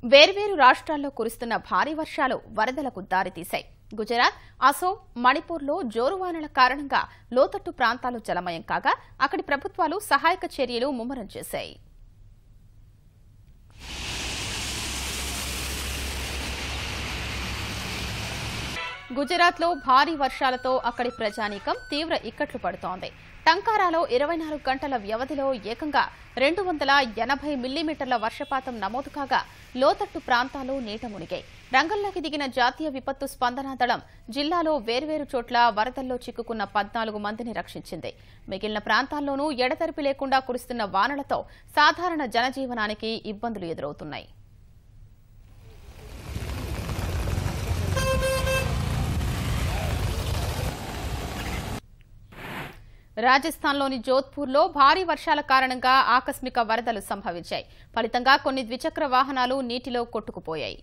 వేర్వేరు రాష్ట్రాల్లో కురుస్తున్న భారీ వర్షాలు వరదలకు దారితీశాయి. గుజరాత్, అసోం, మణిపూర్లో జోరువానల కారణంగా లోతట్టు ప్రాంతాలు జలమయం కాగా అక్కడి ప్రభుత్వాలు సహాయక చర్యలు ముమ్మరం చేశాయి. గుజరాత్లో భారీ వర్షాలతో అక్కడి ప్రజానీకం తీవ్ర ఇక్కట్లు పడుతోంది. టంకారాలో 24 గంటల వ్యవధిలో ఏకంగా 280 మిల్లీమీటర్ల వర్షపాతం నమోదు కాగా లోతట్టు ప్రాంతాలు నీట మునిగాయి. రంగంలోకి దిగిన జాతీయ విపత్తు స్పందనా దళం జిల్లాలో వేర్వేరు చోట్ల వరదల్లో చిక్కుకున్న 14 మందిని రక్షించింది. మిగిలిన ప్రాంతాల్లోనూ ఎడతెరిపి లేకుండా కురుస్తున్న వానలతో సాధారణ జనజీవనానికి ఇబ్బందులు ఎదురవుతున్నాయి. రాజస్థాన్లోని జోధ్పూర్లో భారీ వర్షాల కారణంగా ఆకస్మిక వరదలు సంభవించాయి. ఫలితంగా కొన్ని ద్విచక్ర వాహనాలు నీటిలో కొట్టుకుపోయాయి.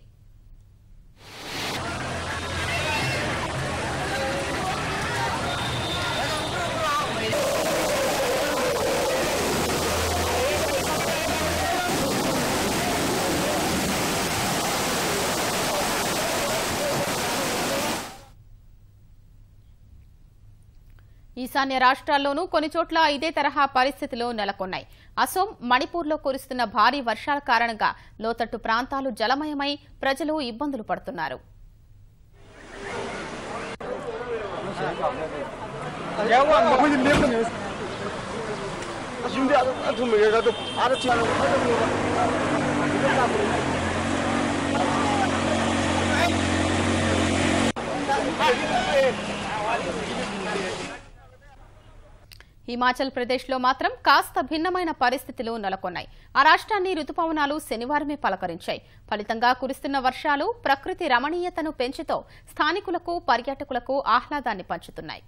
ఈశాన్య రాష్ట్రాల్లోనూ కొన్ని చోట్ల ఇదే తరహా పరిస్థితులు నెలకొన్నాయి. అసోం, మణిపూర్లో కురుస్తున్న భారీ వర్షాల కారణంగా లోతట్టు ప్రాంతాలు జలమయమై ప్రజలు ఇబ్బందులు పడుతున్నారు. హిమాచల్ ప్రదేశ్లో మాత్రం కాస్త భిన్నమైన పరిస్థితులు నెలకొన్నాయి. ఆ రాష్ట్రాన్ని రుతుపవనాలు శనివారమే పలకరించాయి. ఫలితంగా కురుస్తున్న వర్షాలు ప్రకృతి రమణీయతను పెంచుతూ స్థానికులకు, పర్యాటకులకు ఆహ్లాదాన్ని పంచుతున్నాయి.